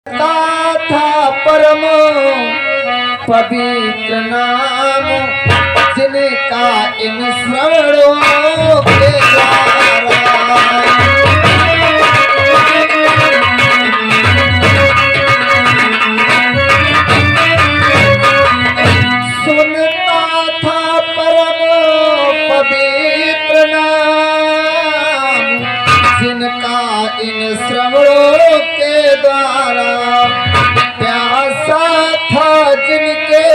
था परम पवित्र नाम जिनका इन श्रवणों के द्वारा सुनता था परम पवित्र नाम जिनका इन श्रवणों के द्वारा प्यासा था जिनके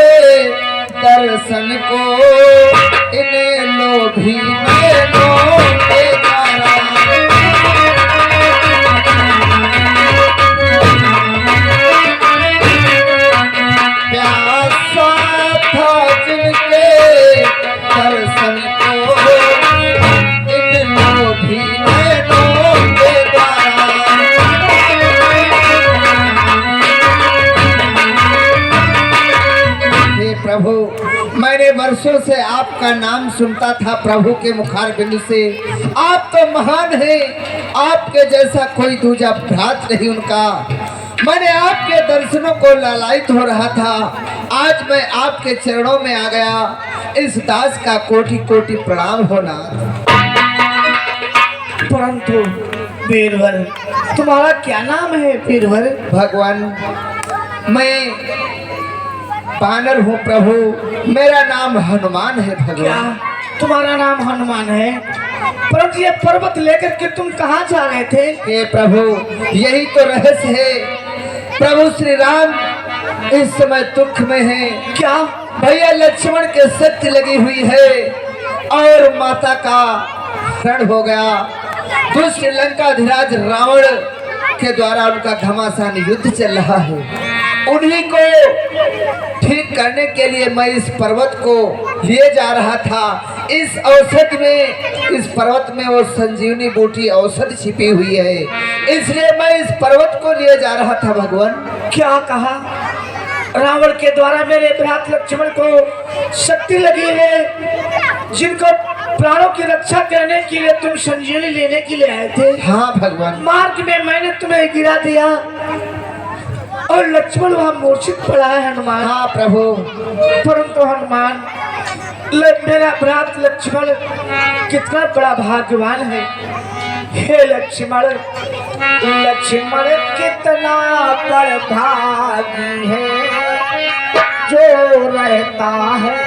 दर्शन को इन लोभी नैनों के द्वारा प्यासा था जिनके दर्शन को इन लोभी नैनों के द्वारा हे प्रभु, मैंने वर्षों से आपका नाम सुनता था प्रभु के मुखार बिंदु से। आप तो महान हैं, आपके जैसा कोई दूजा भ्रात नहीं उनका। मैंने आपके दर्शनों को लालायित हो रहा था। आज मैं आपके चरणों में आ गया। इस दास का कोटि कोटि प्रणाम होना। परंतु बीरबल, तुम्हारा क्या नाम है बीरबल? भगवान, मैं बानर हूँ प्रभु, मेरा नाम हनुमान है क्या भगवान। तुम्हारा नाम हनुमान है? परंतु ये पर्वत लेकर के तुम कहाँ जा रहे थे? हे प्रभु, यही तो रहस्य है। प्रभु श्री राम इस समय दुख में है। क्या भैया लक्ष्मण के सत्य लगी हुई है और माता का हरण हो गया। दुष्ट लंकाधिराज रावण के द्वारा उनका घमासान युद्ध चल रहा है। उन्हीं को ठीक करने के लिए मैं इस पर्वत को लिए जा रहा था। इस औषधि में, इस पर्वत में वो संजीवनी बूटी औषधि छिपी हुई है, इसलिए मैं इस पर्वत को लिए जा रहा था भगवान। क्या कहा? रावण के द्वारा मेरे भ्रात लक्ष्मण को शक्ति लगी है, जिनको प्राणों की रक्षा करने के लिए तुम संजीवनी लेने के लिए आए थे। हाँ भगवान। मार्ग में मैंने तुम्हें गिरा दिया और लक्ष्मण वहां मूर्छित पड़ा है हनुमान। हाँ प्रभु। परंतु हनुमान, मेरा भ्रात लक्ष्मण कितना बड़ा भाग्यवान है। हे लक्ष्मण, लक्ष्मण कितना बड़ा भागी है जो रहता है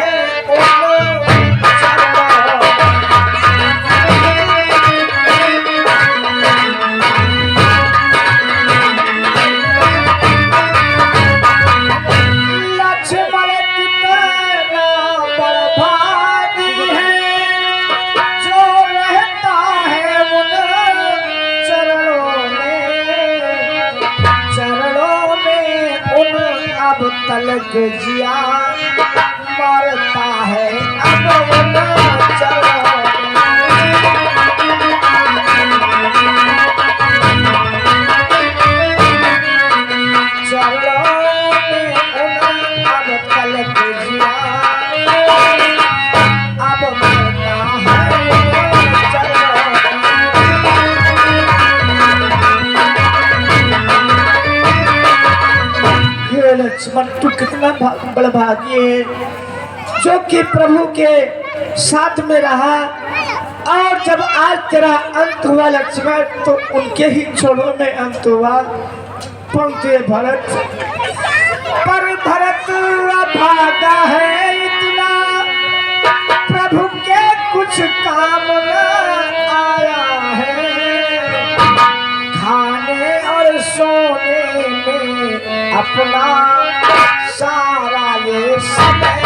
तलक जिया मरता है अब तलक जिया अब मरता है। लक्ष्मण, तू कितना बड़ा भागी है जो कि प्रभु के साथ में रहा, और जब आज तेरा अंत हुआ लक्ष्मण तो उनके ही छोड़ों में अंत हुआ। परंतु ये भरत, पर भरत भागा है इतना, प्रभु के कुछ काम न आया है। खाने और सोने में अपना सारा ये समय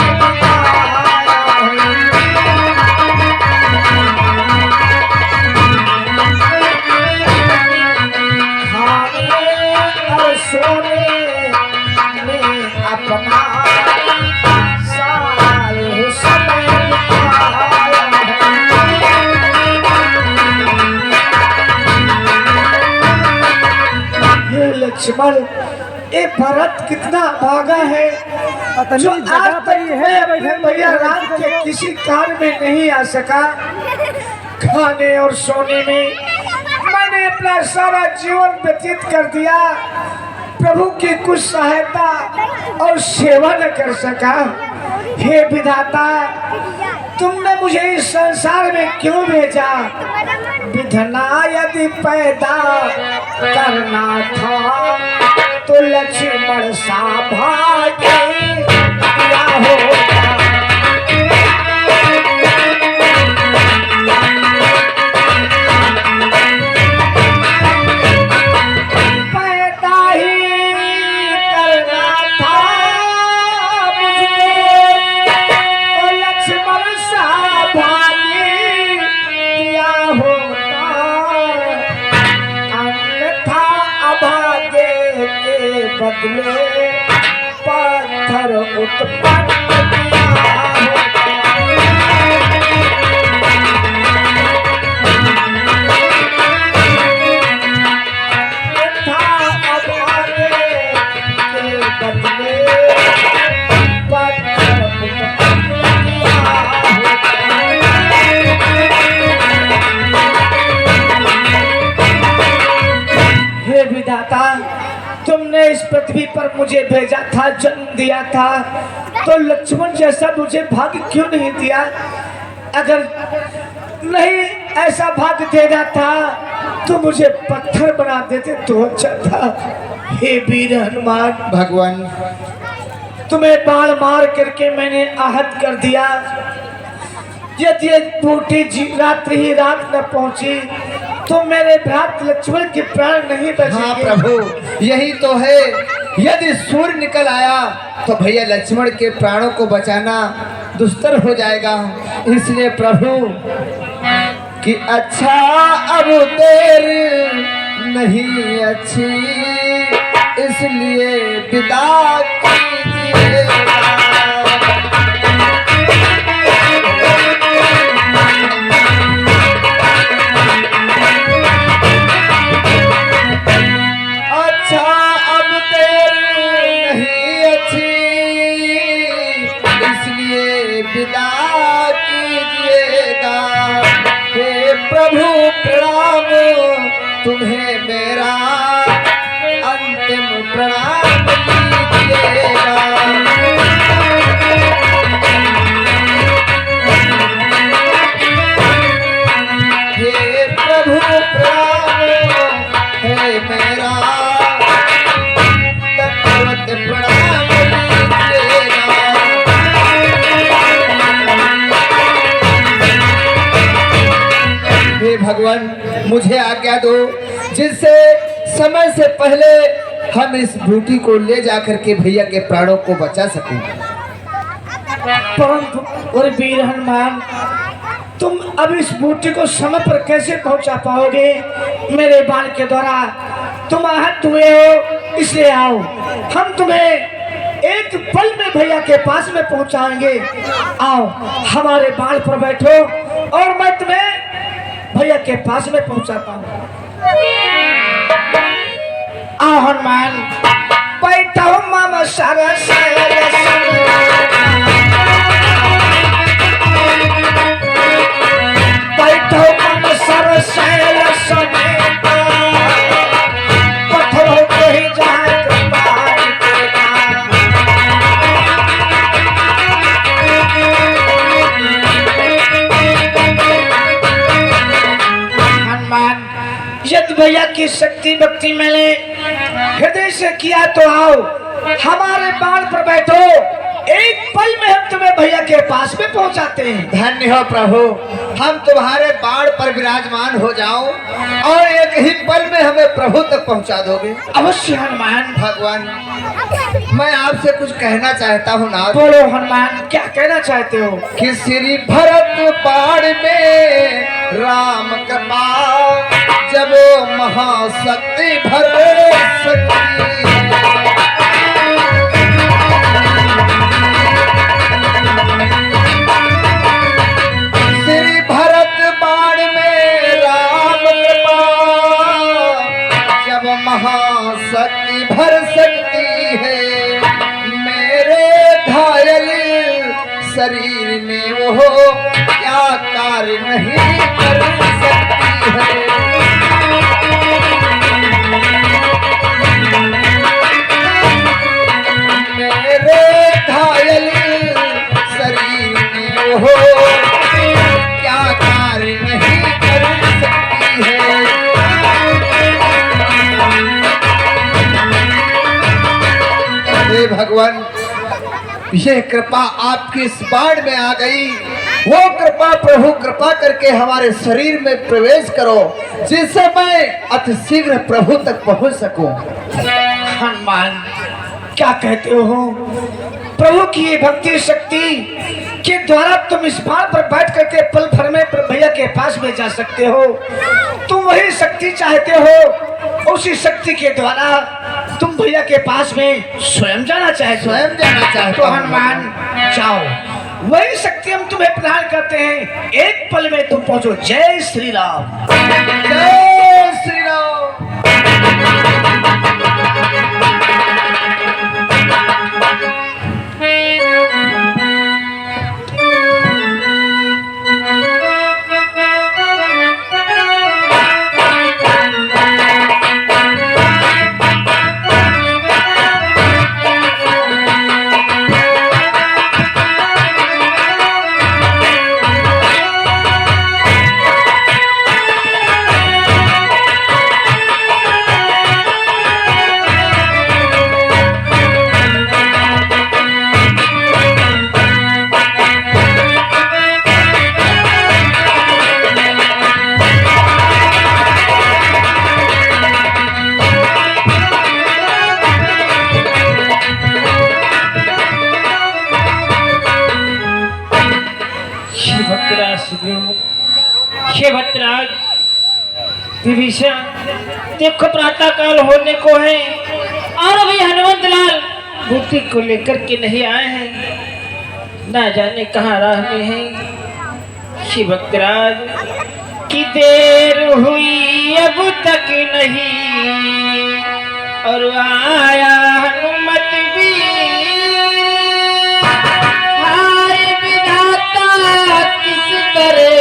खाने और सोने में अपना सारा ये समय लक्ष्मण, ये भरत कितना भागा है जो आज तक भैया राम के किसी कार्य में नहीं आ सका। खाने और सोने में मैंने अपना सारा जीवन व्यतीत कर दिया, प्रभु की कुछ सहायता और सेवा न कर सका। हे विधाता, तुमने मुझे इस संसार में क्यों भेजा? विधना यदि पैदा करना था तो लक्ष्मण सा भाग्य क्या होता। बदले पत्थर उत्पन्न हे विधाता, तुमने इस पृथ्वी पर मुझे भेजा था, जन्म दिया था, तो लक्ष्मण जैसा मुझे भाग्य क्यों नहीं दिया? अगर नहीं ऐसा भाग्य देना था तो मुझे पत्थर बना देते तो अच्छा था। हे वीर हनुमान, भगवान तुम्हें बाण मार करके मैंने आहत कर दिया। यदि ये बूटी रात्रि ही रात न पहुंची तो मेरे भ्रात लक्ष्मण के प्राण नहीं बचेंगे। हाँ प्रभु, यही तो है। यदि सूर्य निकल आया तो भैया लक्ष्मण के प्राणों को बचाना दुस्तर हो जाएगा। इसलिए प्रभु कि अच्छा अब देर नहीं अच्छी, इसलिए विदा कीजिएगा। प्रभु प्रणाम, तुम्हें मेरा अंतिम प्रणाम कीजिएगा। हे प्रभु प्रणाम, है मेरा दंडवत प्रणाम कीजिएगा। हे भगवान, मुझे आज्ञा दो जिससे समय से पहले हम इस बूटी को ले जाकर के भैया के प्राणों को बचा सकें। परंतु और वीर हनुमान, तुम अब इस बूटी को समय पर कैसे पहुंचा पाओगे? मेरे बाण के द्वारा तुम आहत हुए हो, इसलिए आओ, हम तुम्हें एक पल में भैया के पास में पहुंचाएंगे। आओ हमारे बाण पर बैठो और मैं तुम्हें भैया के पास में पहुंचाता हूँ। आओ हनुमान, बैठो मामा सारा बैठो मामा सारा पत्थर होते ही जहाँ यदि भैया की शक्ति भक्ति मैंने हृदय से किया तो आओ हमारे बाण पर बैठो, एक पल में हम तुम्हें भैया के पास में पहुंचाते हैं। धन्य हो प्रभु, हम तुम्हारे बाण पर विराजमान हो जाओ और एक ही पल में हमें प्रभु तक पहुंचा दोगे। अवश्य हनुमान। भगवान, मैं आपसे कुछ कहना चाहता हूँ ना। बोलो हनुमान, क्या कहना चाहते हो? कि श्री भरत बाण में राम कृपा, जब महाशक्ति भर सकती। श्री भरत बाण में राम कृपा, जब महाशक्ति भर सकती है। मेरे घायल शरीर में वो क्या कार्य नहीं कर सकती है। भगवान, ये कृपा आपकी इस बाढ़ में आ गई। वो कृपा प्रभु कृपा करके हमारे शरीर में प्रवेश करो, जिससे मैं अति शीघ्र प्रभु तक पहुंच सकूं। हनुमान क्या कहते हो? प्रभु की ये भक्ति शक्ति के द्वारा तुम इस बाण पर बैठ करके पल भर में भैया के पास में जा सकते हो। तुम वही शक्ति चाहते हो, उसी शक्ति के द्वारा तुम भैया के पास में स्वयं जाना चाहते हो। स्वयं जाना चाहता तो हूं। हनुमान जाओ, वही शक्ति हम तुम्हें प्रदान करते हैं। एक पल में तुम पहुंचो। जय श्री राम। जय श्री राम। भद्राज विभीषण, देखो प्रातः काल होने को है और अभी हनुमंत लाल बुद्धि को लेकर के नहीं आए हैं। ना जाने कहाँ राह में है। श्री भद्राज की देर हुई अब तक नहीं और आया हनुमत भी। हाय विधाता किस तरह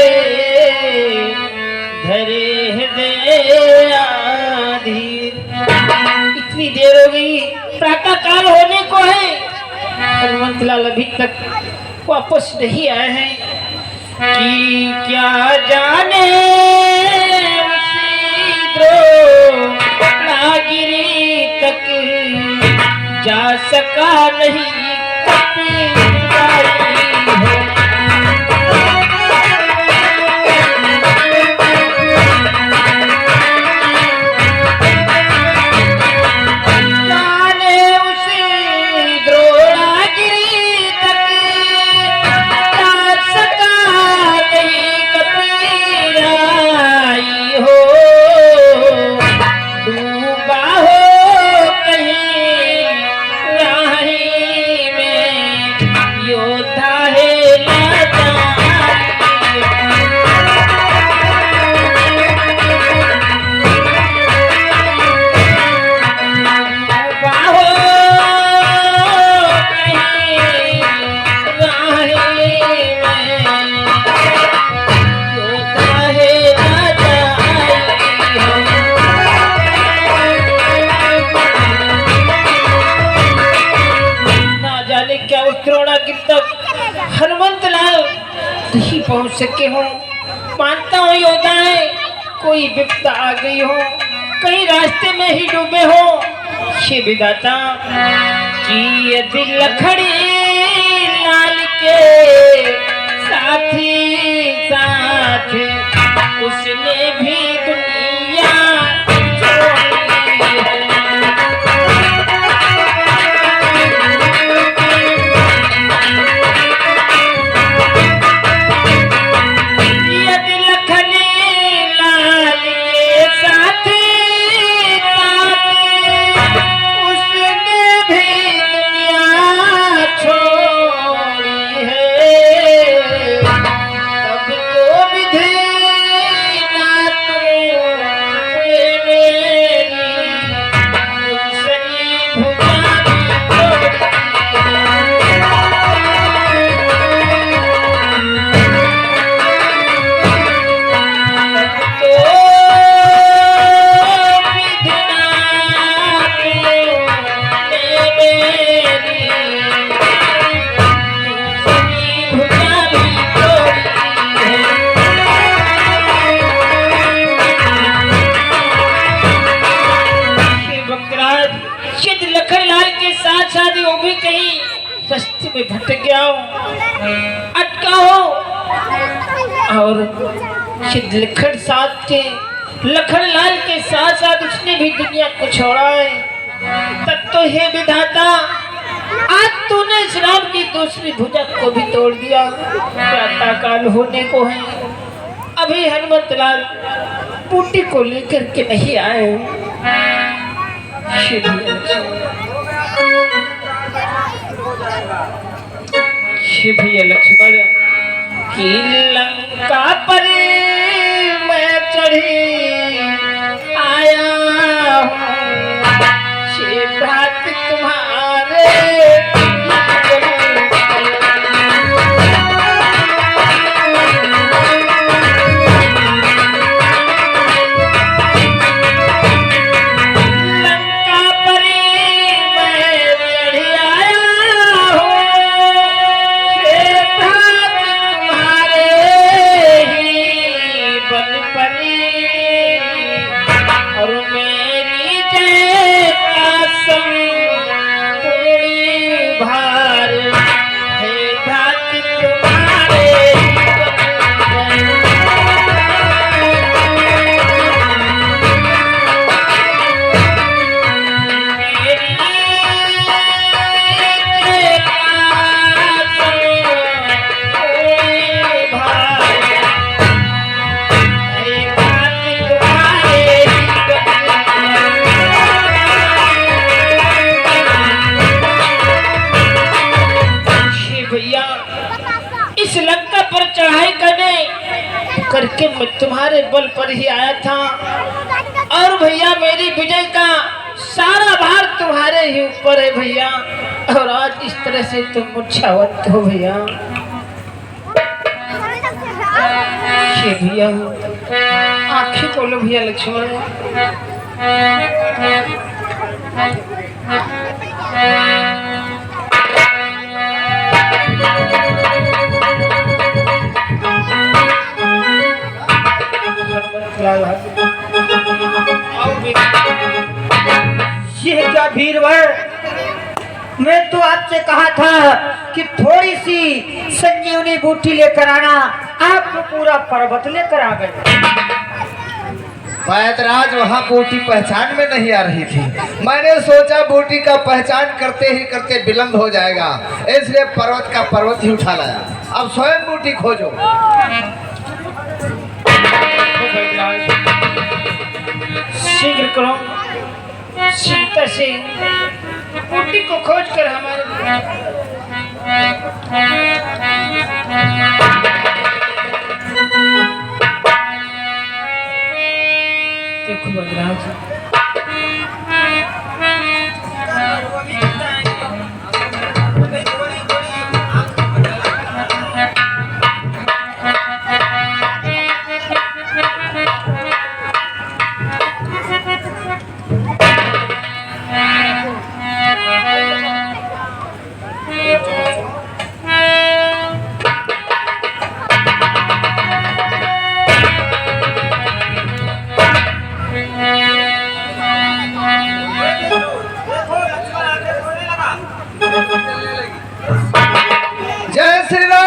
धरे हृदय आधीर। इतनी देर हो गई, प्रातः काल होने को है, हनुमंत लाल अभी तक वापस नहीं आए हैं। कि क्या जाने नागिरी तक जा सका नहीं कपीराई है। हनुमंत लाल नहीं पहुंच सके हो। मानता हूँ योद्धाएं कोई विपदा आ गई हो, कहीं रास्ते में ही डूबे हो। ये विधाता कि यदि लखड़ी लाल के साथी साथ उसने भी दुनिया छोड़ी है। लखन लाल के के साथ साथ वो भी कहीं रास्ते में भटक गया हो, अटका हो, और लखन साथ के लखन लाल के साथ साथ उसने भी दुनिया को छोड़ा है। तब तो हे विधाता, आज तूने इस राम की दूसरी भुजा को भी तोड़ दिया। प्रातः काल होने को है, अभी हनुमत लाल बूटी को लेकर के नहीं आए। शिव लक्ष्मण की लंका पर मैं चढ़ी आया हूँ, शिव भक्त तुम्हारे करके मैं तुम्हारे बल पर ही आया था, और भैया मेरी विजय का सारा भार तुम्हारे ही ऊपर है भैया। और आज इस तरह से तुम मूर्छावत हो भैया। भैया आंखें खोलो भैया लक्ष्मण। ये क्या वीरवर, मैं तो आपसे कहा था कि थोड़ी सी संजीवनी बूटी लेकर आना, आप तो पूरा पर्वत लेकर आ गए। वैदराज वहाँ बूटी पहचान में नहीं आ रही थी। मैंने सोचा बूटी का पहचान करते ही करते विलंब हो जाएगा, इसलिए पर्वत का पर्वत ही उठा लाया। अब स्वयं बूटी खोजो। शीघ्र करो, शीघ्रता से बूटी को खोज कर हमारे देखो बलराज, जय श्री राम।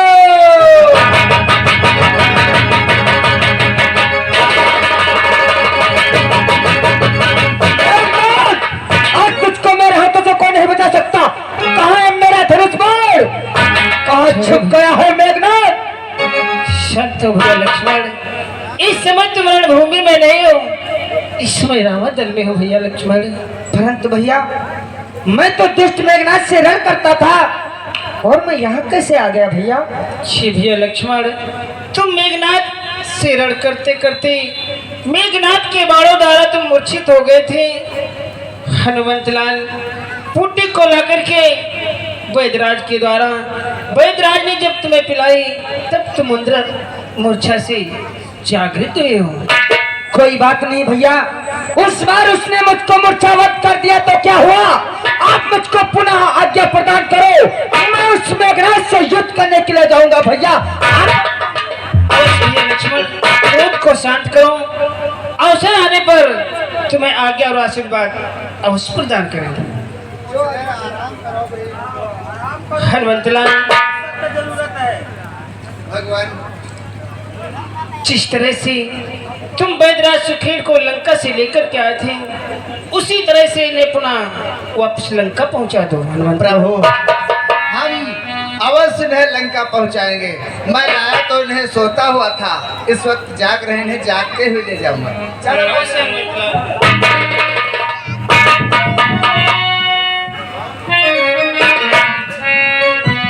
आज तुझको मेरे हाथों से कोई नहीं बचा सकता। कहाँ है मेरा धनुष बाण? कहाँ छुप गया है मेघनाथ? शांत हो भैया लक्ष्मण, इस समय तुम रणभूमि में नहीं हो, इस समय रावण दल में हो भैया लक्ष्मण। परंतु भैया, मैं तो दुष्ट मेघनाथ से रण करता था, और मैं यहाँ कैसे आ गया भैया? भैया लक्ष्मण, तुम मेघनाथ से रण करते करते मेघनाथ के बाणों द्वारा तुम मूर्छित हो गए थे। हनुमंत लाल बूटी को ला करके वैदराज के द्वारा, वैदराज ने जब तुम्हें पिलाई तब तुम अंदर मूर्छा से जागृत हुए हो। कोई बात नहीं भैया, उस बार उसने मुझको मूर्छावत कर दिया तो क्या हुआ? आप मुझको पुनः आज्ञा प्रदान करो, मैं उस मेघनाथ से युद्ध करने के लिए जाऊंगा भैया। भैया लक्ष्मण, क्रोध को शांत करो, अवसर आने पर तुम्हें आज्ञा और आशीर्वाद अवश्य प्रदान करेंगे। हनुमंतलाल, भगवान जिस तरह से तुम बैदराज सुखेर को लंका से लेकर के आए थे, उसी तरह से इन्हें पुनः वापस लंका पहुंचा दो। प्रभु, हम अवश्य इन्हें लंका पहुंचाएंगे। मैं आया तो इन्हें सोता हुआ था, इस वक्त जाग रहे हैं, जागते हुए ले जाऊंगा। चलो।